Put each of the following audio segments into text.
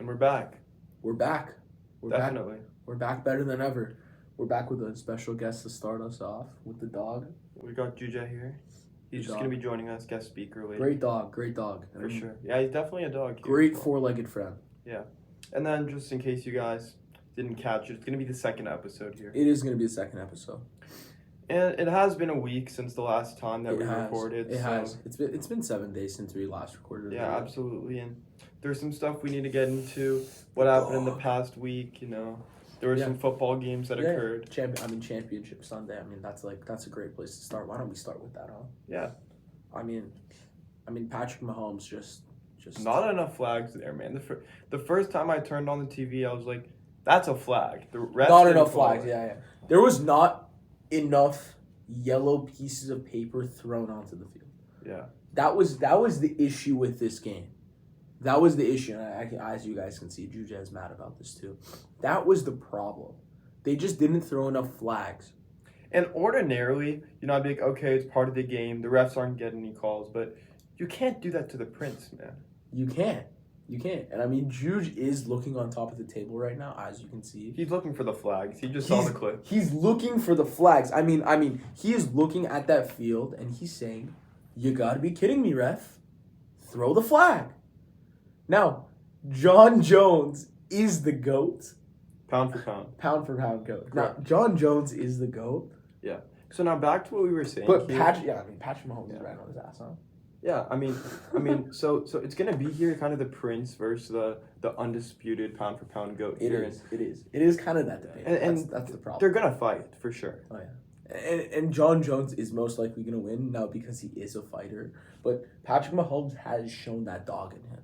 And we're back. We're back. Definitely. We're back better than ever. We're back with a special guest to start us off with the dog. We got Juja here. He's just going to be joining us, guest speaker later. Great dog. For sure. Yeah, he's definitely a dog. Great four-legged friend. Yeah. And then just in case you guys didn't catch it, it's going to be the second episode here. It is going to be the second episode. And it has been a week since the last time that we recorded. It has. It's been 7 days since we last recorded. Yeah, absolutely. And there's some stuff we need to get into. What happened in the past week, you know. There were some football games that occurred. Championship Sunday. I mean, that's a great place to start. Why don't we start with that, huh? Yeah. I mean, Patrick Mahomes just not enough flags there, man. The first time I turned on the TV, I was like, "That's a flag." The rest not enough flags. Yeah. There was not enough yellow pieces of paper thrown onto the field. Yeah. That was the issue with this game. That was the issue, and as you guys can see, Juja is mad about this too. That was the problem. They just didn't throw enough flags. And ordinarily, you know, I'd be like, okay, it's part of the game. The refs aren't getting any calls, but you can't do that to the Prince, man. You can't. And I mean, Juge is looking on top of the table right now, as you can see. He's looking for the flags. He just saw the clip. He's looking for the flags. I mean, he is looking at that field and he's saying, "You gotta be kidding me, ref. Throw the flag." Now, John Jones is the GOAT. Pound for pound. Pound for pound GOAT. Now, John Jones is the GOAT. Yeah. So now back to what we were saying. But Patrick Mahomes is right on his ass, huh? Yeah, I mean, so it's gonna be here, kind of the Prince versus the undisputed pound for pound GOAT. It is kind of that debate, and that's the problem. They're gonna fight for sure. Oh yeah, and John Jones is most likely gonna win now because he is a fighter. But Patrick Mahomes has shown that dog in him.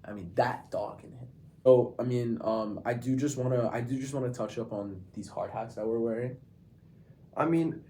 I mean, that dog in him. Oh, I mean, I do just wanna touch up on these hard hats that we're wearing. I mean.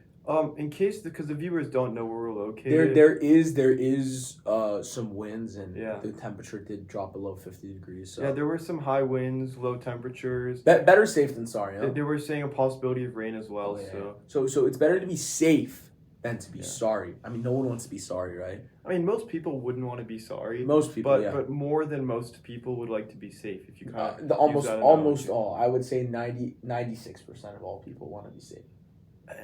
In case because the viewers don't know where we're located, there is some winds and the temperature did drop below 50 degrees. So. Yeah, there were some high winds, low temperatures. Better safe than sorry. Huh? They were saying a possibility of rain as well. So it's better to be safe than to be sorry. I mean, no one wants to be sorry, right? I mean, most people wouldn't want to be sorry. Most people, but more than most people would like to be safe. If you kind of almost all, I would say 96% of all people want to be safe.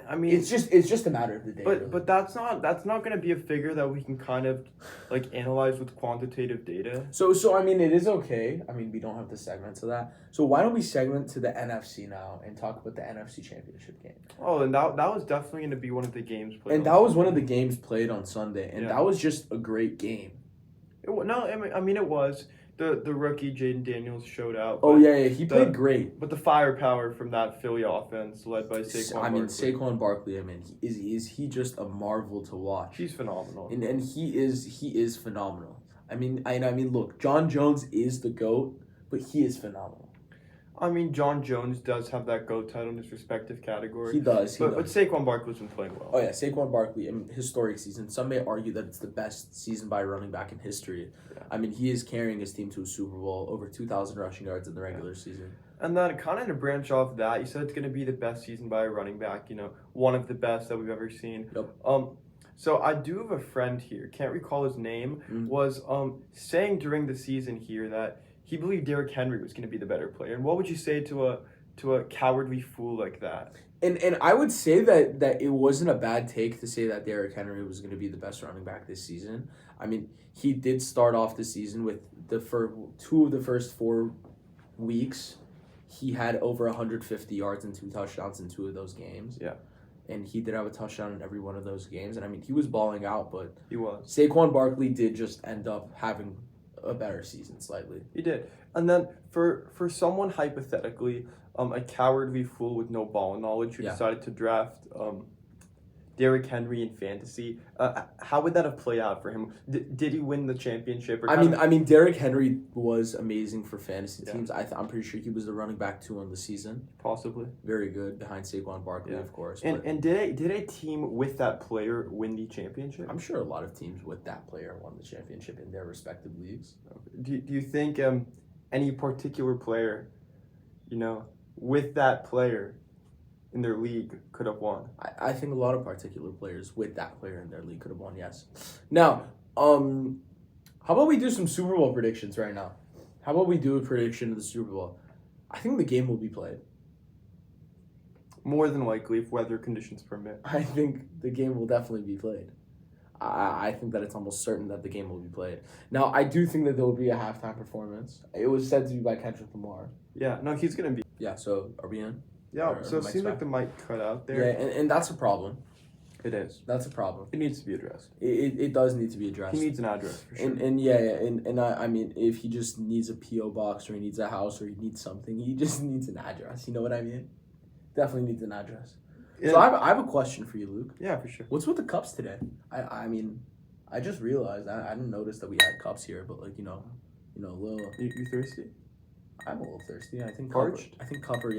I mean, it's just a matter of the day. But that's not going to be a figure that we can kind of like analyze with quantitative data. So I mean, it is okay. I mean, we don't have to segment to that. So why don't we segment to the NFC now and talk about the NFC Championship game? Oh, and that was definitely going to be one of the games played. And that was one of the games played on Sunday, and that was just a great game. It was. The rookie Jaden Daniels showed out. Oh yeah, he played great. But the firepower from that Philly offense, led by Saquon Barkley. Saquon Barkley. I mean, is he just a marvel to watch? He's phenomenal. And he is phenomenal. I mean, look, John Jones is the GOAT, but he is phenomenal. I mean, John Jones does have that GOAT title in his respective category. He does. But Saquon Barkley's been playing well. Oh, yeah, Saquon Barkley, historic season. Some may argue that it's the best season by a running back in history. Yeah. I mean, he is carrying his team to a Super Bowl, over 2,000 rushing yards in the regular season. And then kind of to branch off that, you said it's going to be the best season by a running back, you know, one of the best that we've ever seen. Yep. So I do have a friend here, can't recall his name, was saying during the season here that he believed Derrick Henry was going to be the better player. And what would you say to a cowardly fool like that? And I would say that it wasn't a bad take to say that Derrick Henry was going to be the best running back this season. I mean, he did start off the season with two of the first 4 weeks. He had over 150 yards and 2 touchdowns in 2 of those games. Yeah. And he did have a touchdown in every one of those games. And I mean, he was balling out, but he was. Saquon Barkley did just end up having a better season slightly. He did. And then for someone hypothetically, a cowardly fool with no ball knowledge who decided to draft Derrick Henry in fantasy, how would that have played out for him? Did he win the championship? I mean, Derrick Henry was amazing for fantasy teams. I'm pretty sure he was the running back 2 on the season. Possibly. Very good behind Saquon Barkley, of course. And did a team with that player win the championship? I'm sure a lot of teams with that player won the championship in their respective leagues. Do you think any particular player, you know, with that player in their league could have won? I think a lot of particular players with that player in their league could have won, yes. Now, how about we do some Super Bowl predictions right now? How about we do a prediction of the Super Bowl? I think the game will be played. More than likely, if weather conditions permit. I think the game will definitely be played. I think that it's almost certain that the game will be played. Now, I do think that there will be a halftime performance. It was said to be by Kendrick Lamar. Yeah, no, he's going to be. Yeah, so are we in? Yeah, so it seems like the mic cut out there. Yeah, and that's a problem. It is. That's a problem. It needs to be addressed. It does need to be addressed. He needs an address, for sure. And I mean, if he just needs a P.O. box or he needs a house or he needs something, he just needs an address. You know what I mean? Definitely needs an address. Yeah. So I have a question for you, Luke. Yeah, for sure. What's with the cups today? I mean, I just realized I didn't notice that we had cups here, but like, you know, a little. You thirsty? I'm a little thirsty. I think Parched? I think Cupper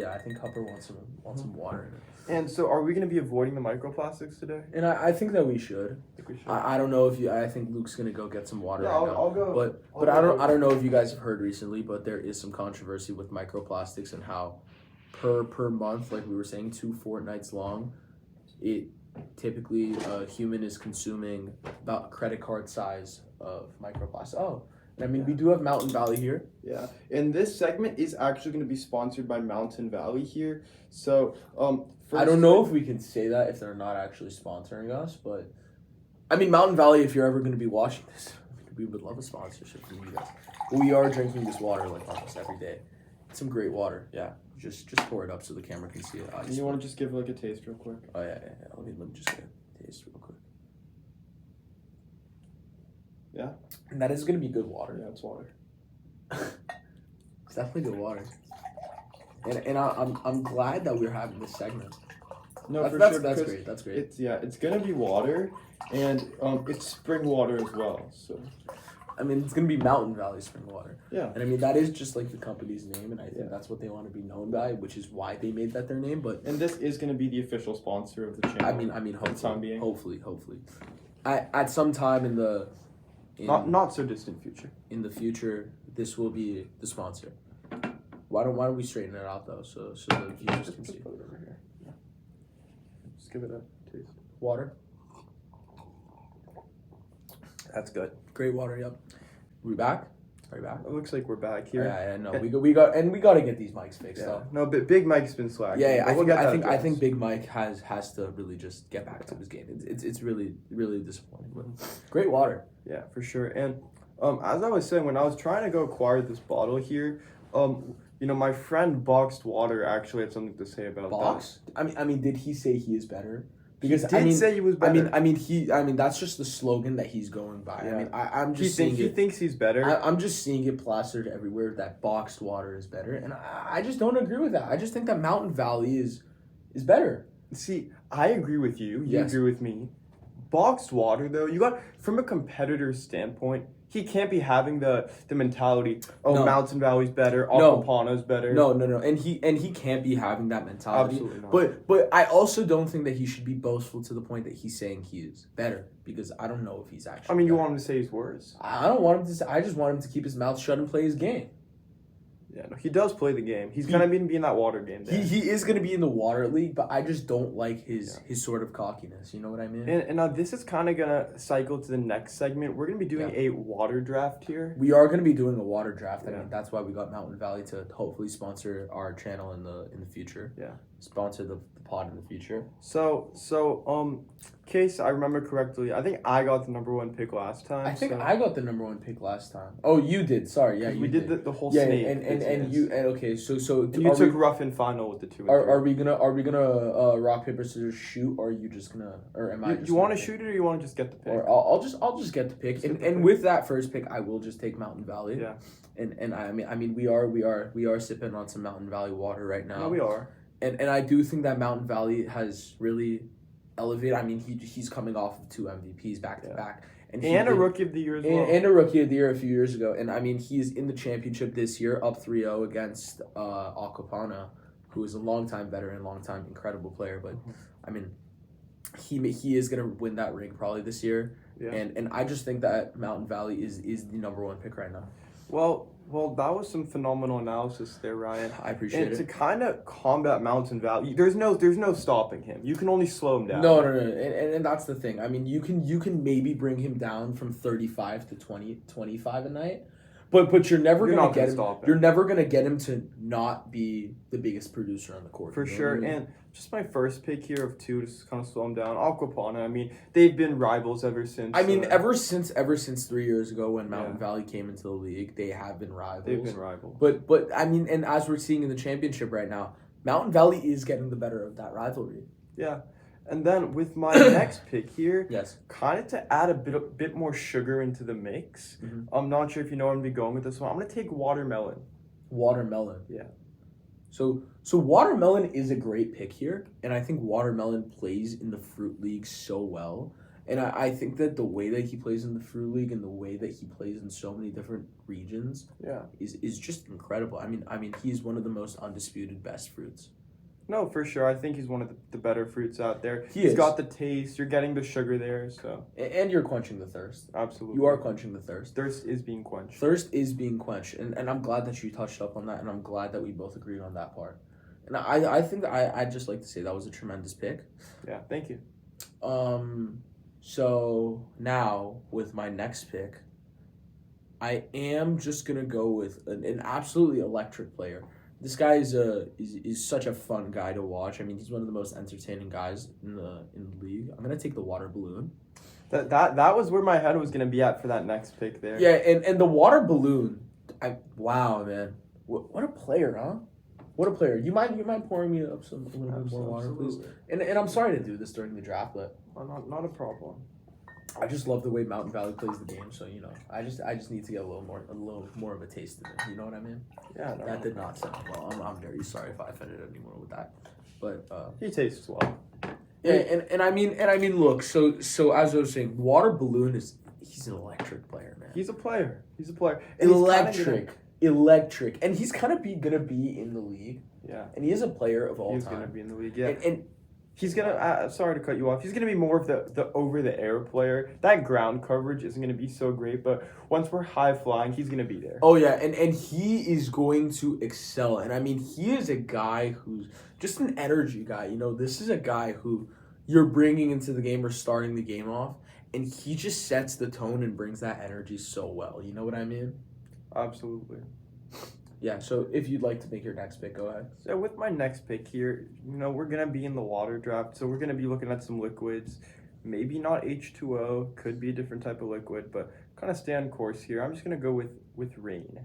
wants some water in it. And so, are we going to be avoiding the microplastics today? And I think that we should. I think we should. I don't know if you. I think Luke's gonna go get some water. Yeah, right now. I'll go. But I don't know if you guys have heard recently, but there is some controversy with microplastics and how per month, like we were saying, 2 fortnights long, it typically a human is consuming about a credit card size of microplastics. Oh. I mean, we do have Mountain Valley here. Yeah, and this segment is actually going to be sponsored by Mountain Valley here. So, I don't know if we can say that if they're not actually sponsoring us, but I mean, Mountain Valley, if you're ever going to be watching this, we would love a sponsorship from you guys. But we are drinking this water like almost every day. It's some great water. Yeah, just pour it up so the camera can see it. You want to just give it like a taste real quick? Oh yeah. Let me just get a taste real quick. Yeah, and that is gonna be good water. Yeah, it's water. It's definitely good water. And I'm glad that we're having this segment. No, that's sure. That's great. That's great. It's gonna be water, and it's spring water as well. So, I mean, it's gonna be Mountain Valley Spring Water. Yeah. And I mean, that is just like the company's name, and I think that's what they want to be known by, which is why they made that their name. But this is gonna be the official sponsor of the channel. I mean, hopefully. At some time in the not so distant future. In the future, this will be the sponsor. Why don't we straighten it out though, so the viewers can see. Put it over here. Yeah. Just give it a taste. Water. That's good. Great water. Yep. We back? Are we back? It looks like we're back here. Yeah. No, we got to get these mics fixed though. No, but Big Mike's been slacking. Yeah. I think Big Mike has to really just get back to his game. It's really disappointing. But great water. Yeah, for sure. And as I was saying, when I was trying to go acquire this bottle here, my friend Boxed Water actually had something to say about Box? that. I mean, did he say he is better? Because he did say he was better. I mean, that's just the slogan that he's going by. Yeah. I mean, I'm just seeing he thinks he's better. I'm just seeing it plastered everywhere that Boxed Water is better, and I just don't agree with that. I just think that Mountain Valley is better. See, I agree with you. You agree with me. Boxed Water, though, you got from a competitor's standpoint, he can't be having the mentality. Oh, no. Mountain Valley's better. Aquapana's better. No, and he can't be having that mentality. Absolutely not. But I also don't think that he should be boastful to the point that he's saying he is better, because I don't know if he's actually. I mean, you better. want him to say his words. I don't want him to say. I just want him to keep his mouth shut and play his game. Yeah, no, he does play the game. He's gonna be in that water game. He is gonna be in the water league, but I just don't like his sort of cockiness. You know what I mean? And now this is kind of gonna cycle to the next segment. We're gonna be doing a water draft here. We are gonna be doing a water draft. I mean, that's why we got Mountain Valley to hopefully sponsor our channel in the future. Yeah. Sponsor the pod in the future. So Case, I remember correctly, I think I got the number 1 pick last time. I think I got the number 1 pick last time. Oh, you did. Sorry, yeah, we did the whole snake. Okay, so you took rough and final with the 2 and 3. Are we gonna rock paper scissors shoot, or are you just gonna, or am I? You want to shoot it, or you want to just get the pick? Or I'll just get the pick, and with that first pick, I will just take Mountain Valley. Yeah. And I mean we are sipping on some Mountain Valley water right now. No, we are. And I do think that Mountain Valley has really elevated. I mean, he's coming off of 2 MVPs back to back. And a Rookie of the Year as well. And a Rookie of the Year a few years ago. And I mean, he's in the championship this year, up 3-0 against Aquapana, who is a longtime veteran, longtime incredible player. But I mean, he is gonna win that ring probably this year. Yeah. And I just think that Mountain Valley is the number 1 pick right now. Well, that was some phenomenal analysis there, Ryan. I appreciate it. And to kind of combat Mountain Valley, there's no stopping him. You can only slow him down. No. And that's the thing. I mean, you can maybe bring him down from 35 to 25 a night, But you're never You're gonna not get gonna him. stop him. You're never gonna get him to not be the biggest producer on the court. For you know sure. what I mean? And just my first pick here of two, just to kind of slow them down. Aquapana. I mean, they've been rivals ever since. I mean, ever since 3 years ago when Mountain Yeah. Valley came into the league, they have been rivals. They've been rivals. But I mean, and as we're seeing in the championship right now, Mountain Valley is getting the better of that rivalry. Yeah. And then with my next pick here, Yes. kind of to add a bit more sugar into the mix. Mhm. I'm not sure if you know where I'm going to be going with this one. I'm going to take watermelon. Watermelon. Yeah. So watermelon is a great pick here, and I think watermelon plays in the Fruit League so well. And I think that the way that he plays in the Fruit League and the way that he plays in so many different regions Yeah. is just incredible. I mean he's one of the most undisputed best fruits. No, for sure. I think he's one of the better fruits out there. He He's is. got the taste. You're getting the sugar there, so And you're quenching the thirst. absolutely. You are quenching the thirst. Thirst is being quenched. Thirst is being quenched, and I'm glad that you touched up on that, and I'm glad that we both agreed on that part. And I think that I'd just like to say that was a tremendous pick. Yeah, thank you. So now with my next pick, I am just gonna go with an absolutely electric player. This guy is such a fun guy to watch. I mean, he's one of the most entertaining guys in the league. I'm gonna take the water balloon. That was where my head was gonna be at for that next pick there. Yeah, and the water balloon. Wow, man, what a player, huh? What a player. You mind pouring me up a little bit more water, please? And I'm sorry to do this during the draft, but Not a problem. I just love the way Mountain Valley plays the game. So I just need to get a little more of a taste of it. You know what I mean? Yeah, no. That did not sound well. I'm very sorry if I offended anyone with that. But He tastes well. yeah, and I mean, look. So as I was saying, water balloon he's an electric player, man. He's a player. And he's kinda Electric, and he's kind of gonna be in the league. Yeah. And he is a player of all He's time. gonna be in the league. Yeah. And He's gonna. Sorry to cut you off. He's gonna be more of the over the air player. That ground coverage isn't gonna be so great, but once we're high flying, he's gonna be there. oh yeah, and he is going to excel. And I mean, he is a guy who's just an energy guy. This is a guy who you're bringing into the game or starting the game off, and he just sets the tone and brings that energy so well. You know what I mean? Absolutely. Yeah. So if you'd like to make your next pick, go ahead. So with my next pick here, we're gonna be in the water draft, so we're gonna be looking at some liquids. Maybe not H2O, could be a different type of liquid, but kind of stay on course here. I'm just gonna go with rain.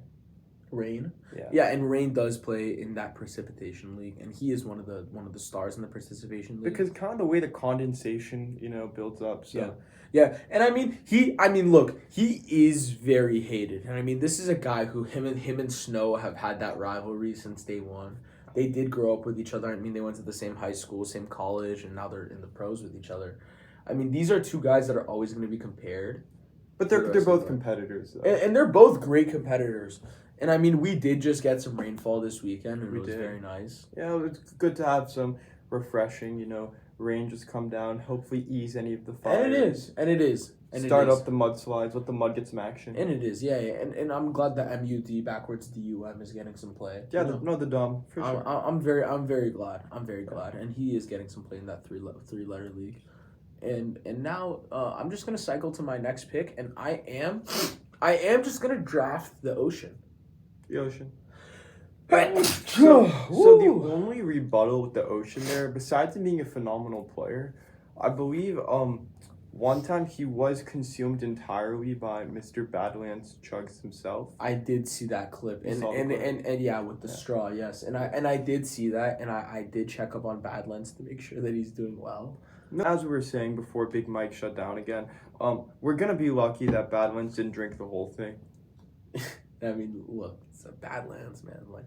Rain. Yeah. Yeah, and Rain does play in that precipitation league, and he is one of the stars in the precipitation league. Because kind of the way the condensation, builds up. So Yeah, and look, he is very hated, and I mean, this is a guy who him and Snow have had that rivalry since day one. They did grow up with each other. I mean, they went to the same high school, same college, and now they're in the pros with each other. I mean, these are two guys that are always going to be compared. But they're both competitors, though. And they're both great competitors. And I mean, we did just get some rainfall this weekend, and it was very nice. Yeah, it's good to have some refreshing, rain just come down, hopefully ease any of the fire. And it is. Start up the mudslides, let the mud get some action. And it is, yeah. And I'm glad that MUD backwards DUM is getting some play. Yeah, the dumb, for sure. I'm very glad. And he is getting some play in that three-letter league. And now I'm just gonna cycle to my next pick, and I am just gonna draft the Ocean. The Ocean. So the only rebuttal with the Ocean there, besides him being a phenomenal player, I believe one time he was consumed entirely by Mr. Badlands Chugs himself. I did see that clip, and yeah, with the straw, yes, and I did see that, and I did check up on Badlands to make sure that he's doing well. As we were saying before Big Mike shut down again, we're gonna be lucky that Badlands didn't drink the whole thing. I mean, look, it's a Badlands, man. Like,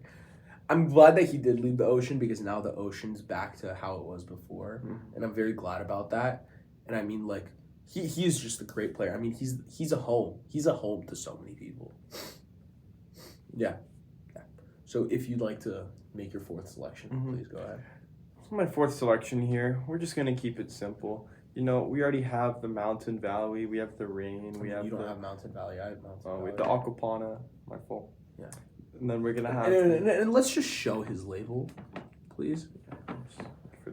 I'm glad that he did leave the Ocean because now the Ocean's back to how it was before, and I'm very glad about that. And I mean, like, he is just a great player. I mean, he's a home. He's a home to so many people. Yeah. So if you'd like to make your fourth selection, please go ahead. My fourth selection here, we're just gonna keep it simple. We already have the Mountain Valley, we have the rain, we have you don't have Mountain Valley. I have Mountain Valley. With the Aquapana, my fault. Yeah. And then we're gonna have and let's just show his label, please. For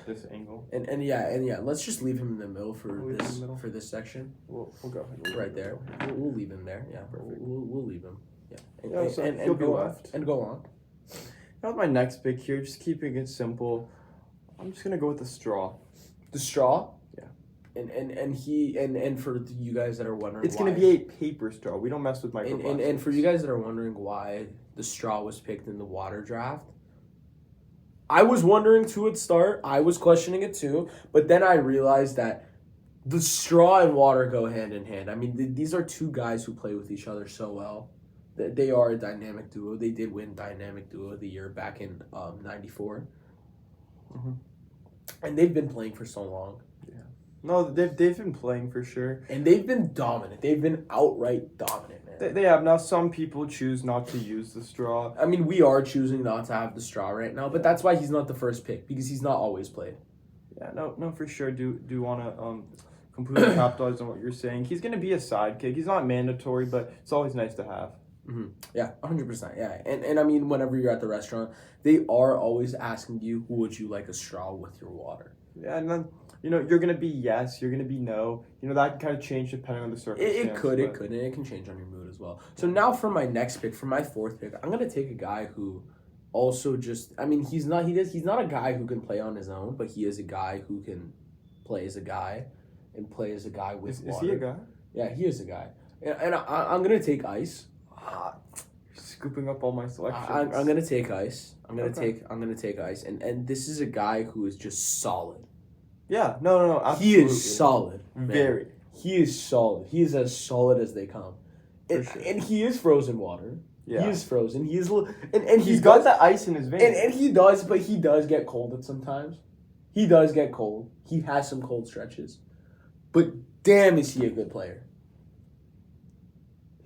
the this angle. And yeah, let's just leave him in the middle for Leave him in the middle. this section. We'll go ahead. Right there. We'll leave him there. Yeah, Perfect. we'll leave him. Yeah, So and he'll be go left. on. And go on. Now with my next pick here, just keeping it simple, I'm just gonna go with the straw. The straw. Yeah. And for you guys that are wondering, It's why, gonna be a paper straw. We don't mess with microplastics. and for you guys that are wondering why the straw was picked in the water draft, I was wondering too at start. I was questioning it too, but then I realized that the straw and water go hand in hand. I mean, these are two guys who play with each other so well. They are a dynamic duo. They did win Dynamic Duo of the Year back in '94, and they've been playing for so long. No, they've been playing for sure. And they've been dominant. They've been outright dominant, man. They have. Now, some people choose not to use the straw. I mean, we are choosing not to have the straw right now, but that's why he's not the first pick, because he's not always played. Yeah, no, for sure. Do want to completely capitalize on what you're saying. He's going to be a sidekick. He's not mandatory, but it's always nice to have. Mm-hmm. Yeah, 100%. Yeah, and I mean, whenever you're at the restaurant, they are always asking you, would you like a straw with your water? Yeah, and then, you're going to be yes, you're going to be no. That can kind of change depending on the circumstance. It could, and it can change on your mood as well. So now for my next pick, for my fourth pick, I'm going to take a guy who also he's not a guy who can play on his own, but he is a guy who can play as a guy and play as a guy with water. Is he a guy? Yeah, he is a guy. And I'm going to take Ice. Scooping up all my selections. I'm gonna take Ice. I'm gonna take Ice, and this is a guy who is just solid. Yeah, no, absolutely. He is solid. Man. Very. He is solid. He is as solid as they come. And he is frozen water. Yeah. He is frozen. He is and he's got that ice in his veins. And he does, but he does get cold at sometimes. He does get cold. He has some cold stretches. But damn, is he a good player.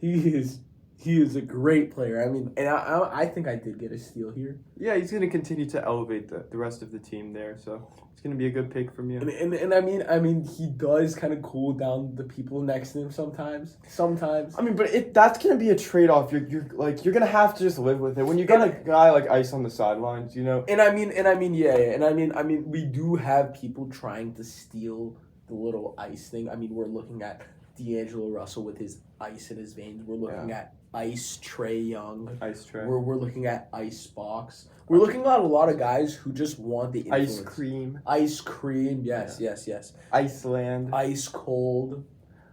He is a great player. I mean, and I think I did get a steal here. Yeah, he's going to continue to elevate the rest of the team there, so it's going to be a good pick from you. And I mean, he does kind of cool down the people next to him sometimes. I mean, but that's going to be a trade-off. You're going to have to just live with it. When you get a guy like Ice on the sidelines, And I mean, we do have people trying to steal the little Ice thing. I mean, we're looking at D'Angelo Russell with his ice in his veins. We're looking at Ice Trae Young. Ice Trae. We're looking at Ice Box. We're looking at a lot of guys who just want the influence. Ice cream. Yes. Iceland. Ice cold.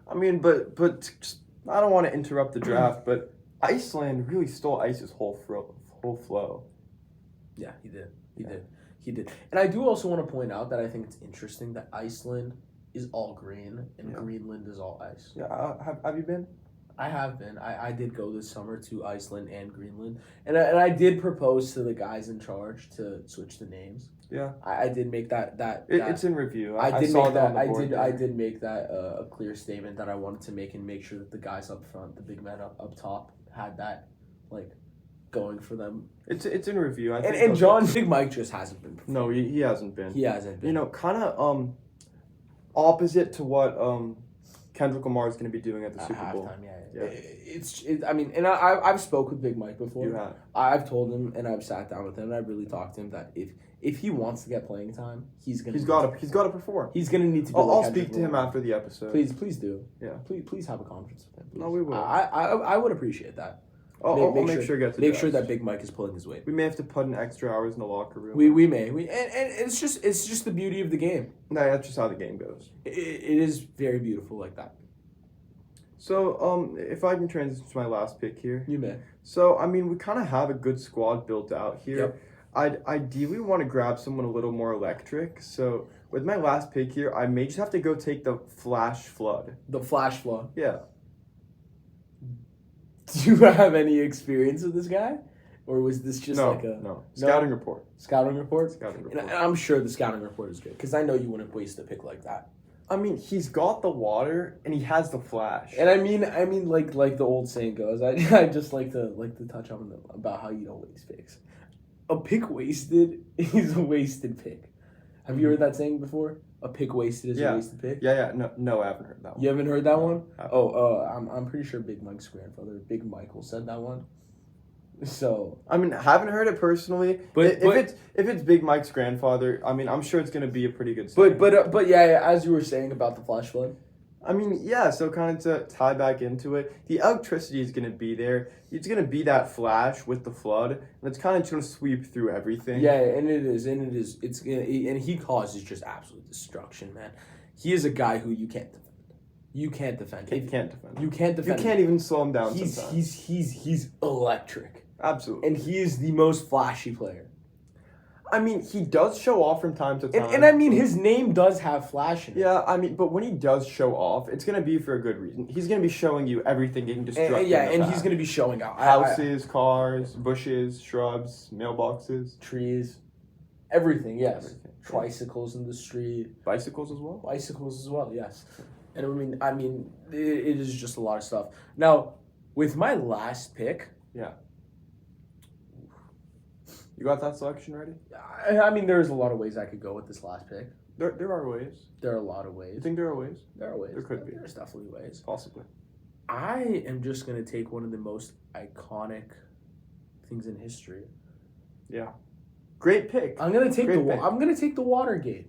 I mean, but I don't want to interrupt the draft, but Iceland really stole Ice's whole flow. Yeah, he did. And I do also want to point out that I think it's interesting that Iceland is all green and Greenland is all ice. Yeah, have you been? I have been. I did go this summer to Iceland and Greenland, and I did propose to the guys in charge to switch the names. Yeah, I did make that it's in review. I did saw make that. on the board I did make that a clear statement that I wanted to make and make sure that the guys up front, the big men up top, had that going for them. It's in review. I think and John Big Mike just hasn't been. No, he hasn't been. He hasn't been. Kind of opposite to what Kendrick Lamar is going to be doing at the Super Bowl. Halftime, yeah. I mean, and I've spoke with Big Mike before. You have. I've told him, and I've sat down with him, and I've really talked to him that if he wants to get playing time, he's got to perform. He's gonna need to. I'll speak to him after the episode. Please do. Yeah. Please have a conference with him. Please. No, we will. I would appreciate that. I'll make sure that Big Mike is pulling his weight. We may have to put in extra hours in the locker room. We may. And it's just the beauty of the game. No, that's just how the game goes. It is very beautiful like that. So, if I can transition to my last pick here. You may. So, I mean, we kind of have a good squad built out here. Yep. I'd ideally want to grab someone a little more electric. So, with my last pick here, I may just have to go take the Flash Flood. The Flash Flood. Yeah. Do you have any experience with this guy? Or was this just No. Scouting report. Scouting report? Scouting report. And I'm sure the scouting report is good, because I know you wouldn't waste a pick like that. I mean, he's got the water and he has the flash. And I mean, like the old saying goes, I just like to touch on about how you don't waste picks. A pick wasted is a wasted pick. Have you heard that saying before? A pick wasted is a wasted pick. Yeah. No, I haven't heard that one. You haven't heard that one? I'm pretty sure Big Mike's grandfather, Big Michael, said that one. So I mean, haven't heard it personally. But- if it's Big Mike's grandfather, I mean, I'm sure it's gonna be a pretty good signing. but yeah, as you were saying about the flash flood. I mean, yeah. So kind of to tie back into it, the electricity is gonna be there. It's gonna be that flash with the flood, and it's kind of just gonna sweep through everything. Yeah, and it is. It's gonna, and he causes just absolute destruction, man. He is a guy who you can't defend. You can't defend. You can't defend. You can't defend. You can't even slow him down. He's electric. Absolutely. And he is the most flashy player. I mean, he does show off from time to time. And I mean, his name does have flash in it. Yeah, I mean, but when he does show off, it's gonna be for a good reason. He's gonna be showing you everything he can destruct. And he's gonna be showing out houses, cars, bushes, shrubs, mailboxes, trees, everything. Yes, everything. Tricycles in the street, Bicycles as well. Bicycles as well. Yes, and I mean, it is just a lot of stuff. Now, with my last pick. Yeah. You got that selection ready? I mean, there's a lot of ways I could go with this last pick. There are ways. There are a lot of ways. You think there are ways? There are ways. There could be. There's definitely ways. Possibly. I am just going to take one of the most iconic things in history. Yeah. Great pick. I'm going to take pick. I'm going to take the Watergate.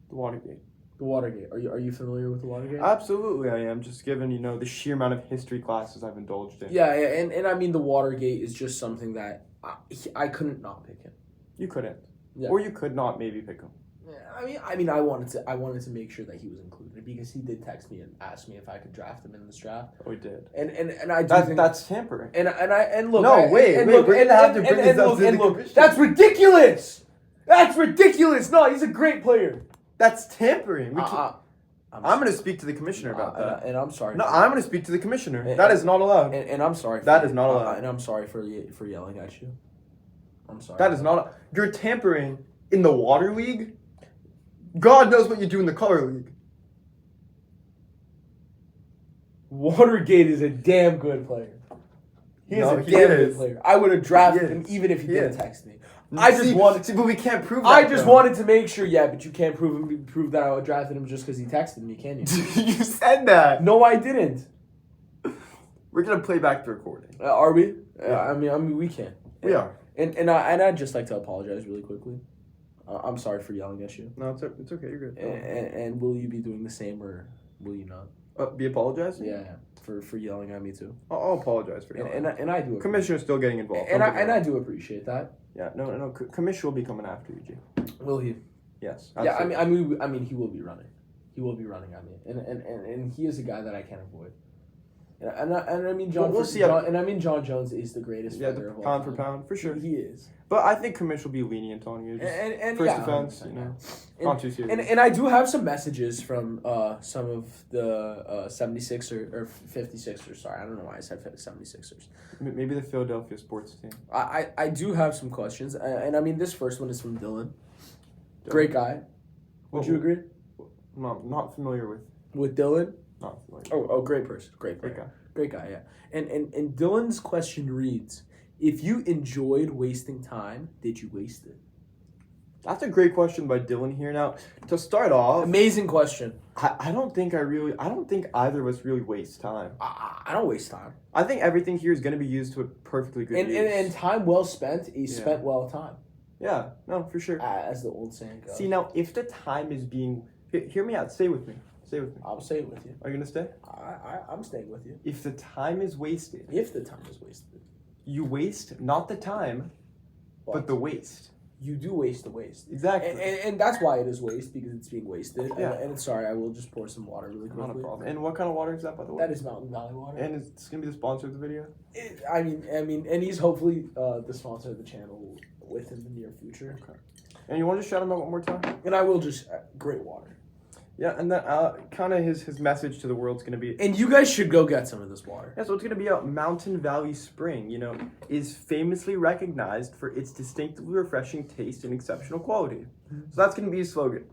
The Watergate. The Watergate. Are you familiar with the Watergate? Absolutely, I am. Just given, the sheer amount of history classes I've indulged in. Yeah, and I mean, the Watergate is just something that I couldn't not pick him. You couldn't. Yeah. Or you could not maybe pick him. I mean, I wanted to make sure that he was included because he did text me and ask me if I could draft him in this draft. Oh, he did. And I do think that's tampering. And look. No, wait. We're gonna have to bring this up to the commission. That's ridiculous. That's ridiculous. No, he's a great player. That's tampering. I'm going to speak to the commissioner about that. And I'm sorry. No, I'm going to speak to the commissioner. That is not allowed. And I'm sorry. That is not allowed. And I'm sorry for yelling at you. I'm sorry. That is not. You're tampering in the Water League. God knows what you do in the Color League. Watergate is a damn good player. He is a damn good player. I would have drafted him even if he didn't text me. But we can't prove that. I just wanted to make sure, but you can't prove that I drafted him just because he texted me, can you? You said that. No, I didn't. We're gonna play back the recording. Are we? Yeah. I mean, we can. We are. And I'd just like to apologize really quickly. I'm sorry for yelling at you. No, it's okay. You're good. And will you be doing the same or will you not? Be apologizing? Yeah, for yelling at me too. I'll apologize for yelling. And I do. Commissioner's still getting involved. And I do appreciate that. Yeah, no. Commissioner will be coming after you, G. Will he? Yes. Absolutely. Yeah, I mean, he will be running. He will be running at me, and he is a guy that I can't avoid. And I mean, John Jones is the greatest player of all pound time. for pound, for sure. He is. But I think Commish will be lenient on you. And first defense, not too serious. And I do have some messages from some of the 76ers or 56ers. Sorry, I don't know why I said 76ers. Maybe the Philadelphia sports team. I do have some questions, and I mean, this first one is from Dylan. Great guy. Would you agree? No, not familiar with Dylan. Not familiar. Oh, great person, great guy. Great guy, yeah. And Dylan's question reads: if you enjoyed wasting time, did you waste it? That's a great question by Dylan here. Now, to start off, amazing question. I don't think either of us really waste time. I don't waste time. I think everything here is going to be used to a perfectly good use. And time well spent is spent well time. Yeah, no, for sure. As the old saying goes. See, now, if the time is being... Hear me out. Stay with me. I'll stay with you. Are you going to stay? I'm staying with you. If the time is wasted... You waste not the time, but the waste. You do waste the waste. Exactly. And that's why it is waste, because it's being wasted. Yeah. And sorry, I will just pour some water really quickly. Not a problem. And what kind of water is that, by the way? That is Mountain Valley water. And it's going to be the sponsor of the video? I mean, and he's hopefully the sponsor of the channel within the near future. Okay. And you want to shout him out one more time? And I will just, great water. Yeah, and then kind of his message to the world is going to be... And you guys should go get some of this water. Yeah, so it's going to be a Mountain Valley Spring, is famously recognized for its distinctively refreshing taste and exceptional quality. So that's going to be his slogan.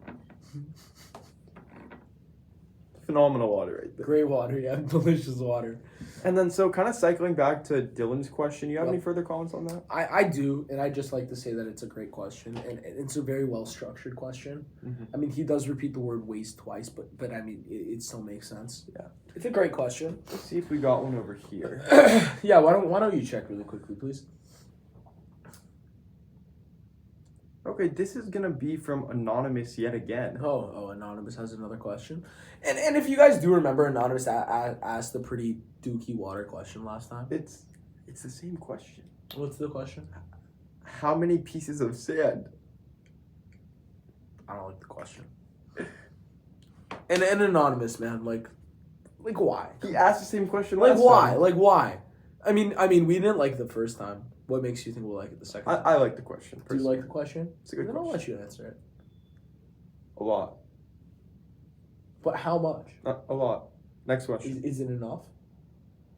Phenomenal water right there. Great water, yeah. Delicious water. And then, so kind of cycling back to Dylan's question, you have any further comments on that? I do, and I just like to say that it's a great question, and it's a very well-structured question. Mm-hmm. I mean, he does repeat the word waste twice, but I mean, it still makes sense. Yeah. It's a great question. Let's see if we got one over here. Yeah, why don't you check really quickly, please? Okay, this is gonna be from Anonymous yet again. Oh, Anonymous has another question. And if you guys do remember, Anonymous asked the pretty dookie water question last time. It's the same question. What's the question? How many pieces of sand? I don't like the question. And Anonymous, man, like why? He asked the same question Like last why? time. Like why? I mean, we didn't like it the first time. What makes you think we'll like it the second time? I like the question. Do you Personally. like the question? It's a good Then question. I'll let you answer it. A lot. But how much? A lot. Next question. Is it enough?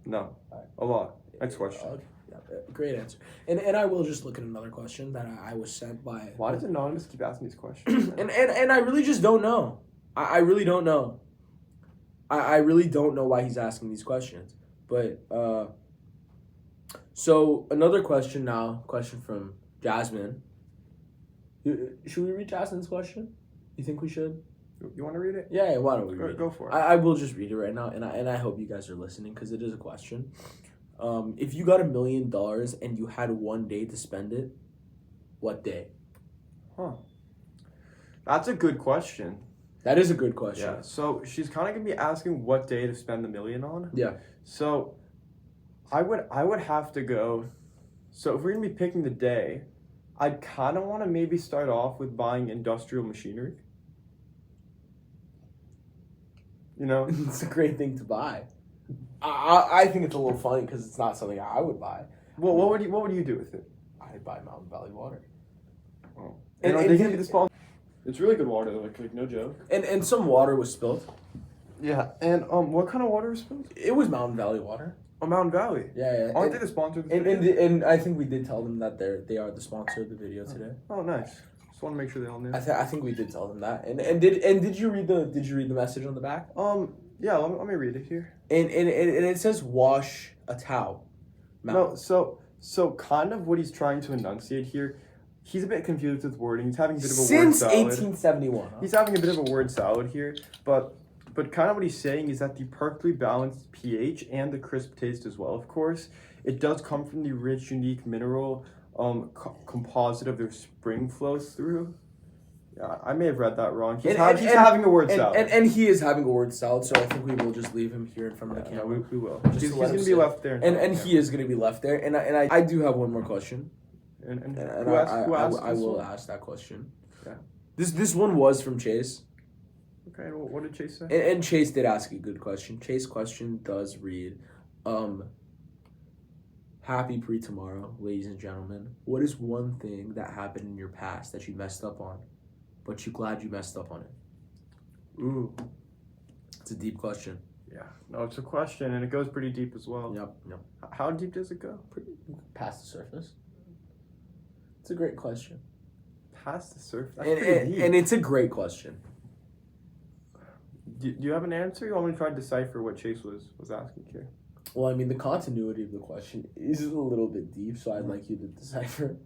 No. Alright. A lot. Next question. Okay. Yeah, great answer. And I will just look at another question that I was sent by. Why does Anonymous keep asking these questions? and I really just don't know. I really don't know. I really don't know why he's asking these questions. But so another question now. Question from Jasmine. Should we read Jasmine's question? You think we should? You want to read it? Yeah. Why don't we read it? Go for it. I will just read it right now, and I hope you guys are listening because it is a question. If you got $1 million and you had one day to spend it, what day? Huh. That's a good question. That is a good question. Yeah. So she's kind of gonna be asking what day to spend the million on. Yeah. So, I would have to go. So if we're gonna be picking the day, I'd kind of want to maybe start off with buying industrial machinery. You know, It's a great thing to buy. I think it's a little funny because it's not something I would buy. well, what would you do with it? I'd buy Mountain Valley Water. Oh. And- And are and they he- gonna be the sponsor? It's really good water, like no joke. And some water was spilled. Yeah, and what kind of water is spilled? It was Mountain Valley Water. Oh, Mountain Valley. Yeah. Aren't and, they the sponsor of the and, video? and I think we did tell them that they are the sponsor of the video today. Oh, nice. Just want to make sure they all knew. I think we did tell them that. And did you read the message on the back? Yeah, let me read it here. And it says wash a towel. No, so kind of what he's trying to enunciate here, he's a bit confused with wording. He's having a bit of a word Since salad. 1871. Huh? He's having a bit of a word salad here, but kind of what he's saying is that the perfectly balanced pH and the crisp taste as well, of course, it does come from the rich, unique mineral composite of their spring flows through. Yeah, I may have read that wrong. He's having a word salad. And he is having a word salad, so I think we will just leave him here in front of the camera. No, we will. Just He's to let going him to be sit. left there. And he is going to be left there. And I do have one more question. And And who asked I this will one? ask that question. Yeah. This one was from Chase. Okay, and what did Chase say? And Chase did ask a good question. Chase's question does read, happy pre-tomorrow, ladies and gentlemen. What is one thing that happened in your past that you messed up on, but you're glad you messed up on it? Ooh. It's a deep question. Yeah. No, it's a question, and it goes pretty deep as well. Yep. How deep does it go? Pretty past the surface. It's a great question. Past the surface? That's pretty deep. And it's a great question. Do you have an answer? You want me to try to decipher what Chase was asking here? Well, I mean, the continuity of the question is a little bit deep, so I'd like you to decipher.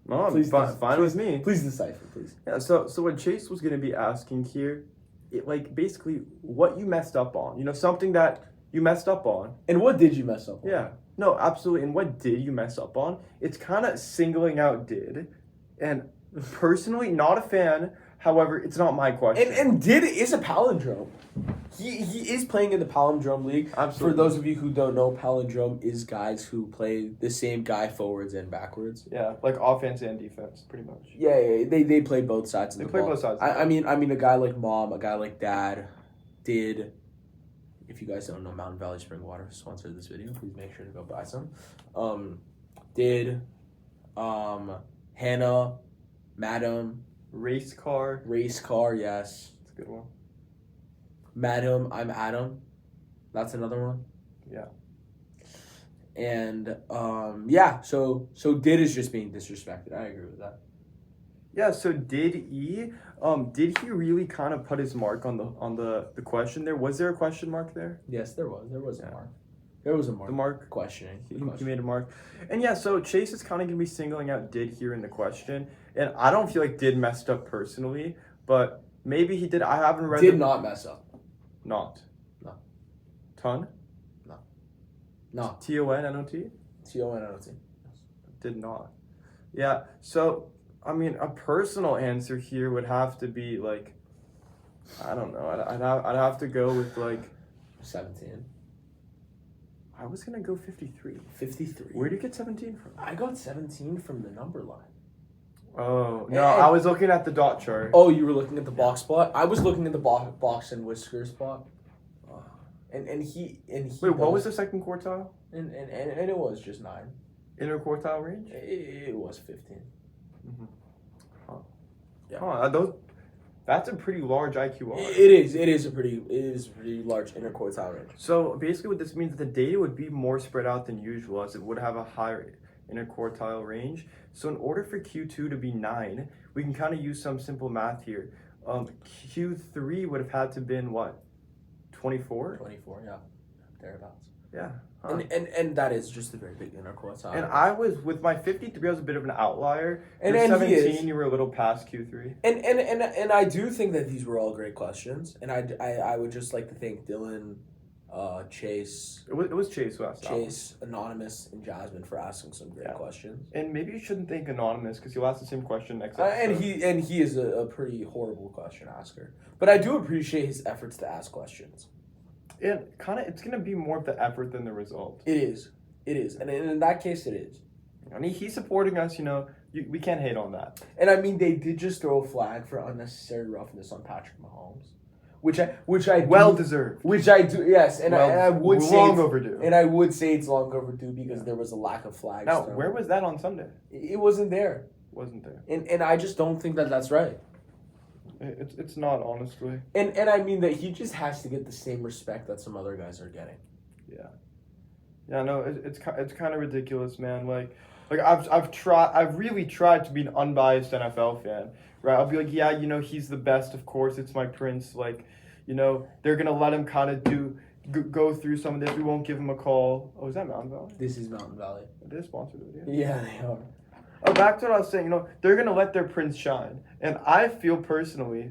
No, Please fine with me. Please decipher, please. Yeah, so what Chase was going to be asking here, basically what you messed up on. You know, something that you messed up on. And what did you mess up on? Yeah. No, absolutely. And what did you mess up on? It's kind of singling out did. And personally, not a fan. However, it's not my question. And did is a palindrome. He is playing in the palindrome league. Absolutely. For those of you who don't know, palindrome is guys who play the same guy forwards and backwards. Yeah, like offense and defense, pretty much. Yeah, they play both sides of the ball. They play both sides. I mean, a guy like Mom, a guy like Dad, did. If you guys don't know, Mountain Valley Spring Water sponsored this video. Please make sure to go buy some. Hannah, Madam, Race car. yes. That's a good one. Madam, I'm Adam. That's another one. Yeah. And so did is just being disrespected. I agree with that. Yeah, so did he really kind of put his mark on the question there? Was there a question mark there? Yes, there was. There was a mark. There was a mark. The mark questioning. He made a mark. And yeah, so Chase is kind of going to be singling out did here in the question. And I don't feel like did messed up personally, but maybe he did. I haven't read Did not mess up. Not. No. Ton? No. T-O-N-N-O-T? T-O-N-N-O-T. Did not. Yeah, so I mean, a personal answer here would have to be like, I don't know. I'd have to go with like 17. I was gonna go 53. 53. Where did you get 17 from? I got 17 from the number line. Oh no, I was looking at the dot chart. Oh, you were looking at the box spot. I was looking at the box and whisker spot. And he Wait, what was the second quartile? And it was just 9. Inner quartile range? It was 15. Mm-hmm. Huh. Yeah. That's a pretty large IQR. It is a pretty large inner quartile range. So basically, what this means is the data would be more spread out than usual, as it would have a higher inner quartile range. So in order for Q2 to be 9, we can kind of use some simple math here. Q3 would have had to been what? 24? 24, yeah, thereabouts. Yeah. Huh. And that is just a very big inner quartile. And I was, with my 53, I was a bit of an outlier. And 17, you were a little past Q3. And I do think that these were all great questions. And I would just like to thank Dylan, Chase. It was Chase who asked that one. Chase, Anonymous, and Jasmine for asking some great questions. And maybe you shouldn't thank Anonymous because he'll ask the same question next episode. And he is a pretty horrible question asker. But I do appreciate his efforts to ask questions. And it's gonna be more of the effort than the result. It is, and in that case, it is. I mean, he's supporting us. We can't hate on that. And I mean, they did just throw a flag for unnecessary roughness on Patrick Mahomes, which I well deserved. Which I do, yes, and I would say long overdue. And I would say it's long overdue because there was a lack of flags. Now, where was that on Sunday? It wasn't there. Wasn't there? And I just don't think that that's right. It's not, honestly. And I mean that he just has to get the same respect that some other guys are getting. Yeah, no, it's kind of ridiculous, man. Like I've really tried to be an unbiased NFL fan, right? I'll be like, yeah, he's the best, of course. It's my prince. Like, they're gonna let him kind of go through some of this. We won't give him a call. Oh, is that Mountain Valley? This is Mountain Valley. They're sponsored with you. Yeah, they are. Oh, back to what I was saying, they're going to let their prince shine. And I feel personally,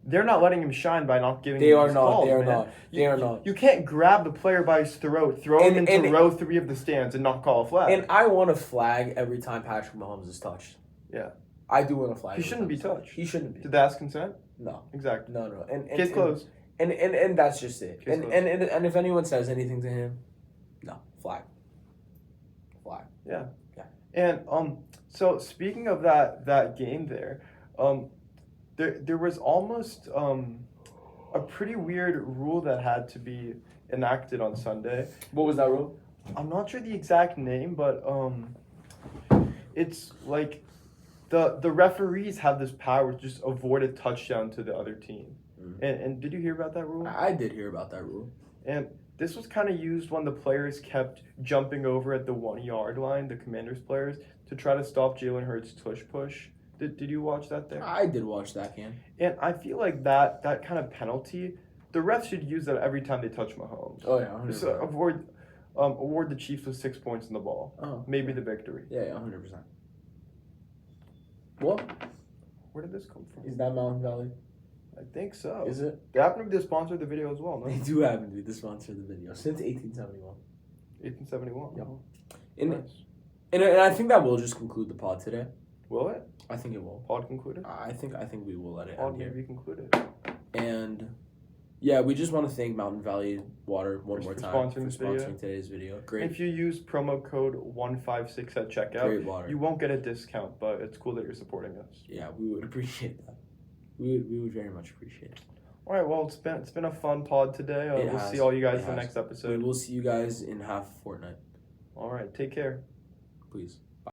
they're not letting him shine by not giving him his calls, man. They are not. You can't grab the player by his throat, throw him into row 3 of the stands, and not call a flag. And I want a flag every time Patrick Mahomes is touched. Yeah. I do want a flag. He shouldn't be touched. He shouldn't be. Did they ask consent? No. Exactly. No. And Case closed. And that's just it. And if anyone says anything to him, no. Flag. Yeah. And so speaking of that game there was almost a pretty weird rule that had to be enacted on Sunday. What was that rule? I'm not sure the exact name, but it's like the referees have this power to just avoid a touchdown to the other team. And did you hear about that rule? I did hear about that rule. And this was kind of used when the players kept jumping over at the 1-yard line, the Commanders players, to try to stop Jalen Hurts' tush push. Did you watch that there? I did watch that game. And I feel like that kind of penalty, the refs should use that every time they touch Mahomes. Oh, yeah, 100%. So award the Chiefs with 6 points in the ball. Oh. Maybe the victory. Yeah, 100%. What? Where did this come from? Is that Mountain Valley? I think so. Is it? They happen to be the sponsor of the video as well, no? They do happen to be the sponsor of the video since 1871. 1871. Yep. Nice. And I think that will just conclude the pod today. Will it? I think it will. Pod concluded? I think we will let it Pod end here. may be concluded. And yeah, we just want to thank Mountain Valley Water one more time for sponsoring today's video. Great. If you use promo code 156 at checkout, Great water. You won't get a discount, but it's cool that you're supporting us. Yeah, we would appreciate that. We would very much appreciate it. All right, well, it's been a fun pod today. We'll see all you guys in the next episode. We will see you guys in half a fortnight. All right, take care. Please.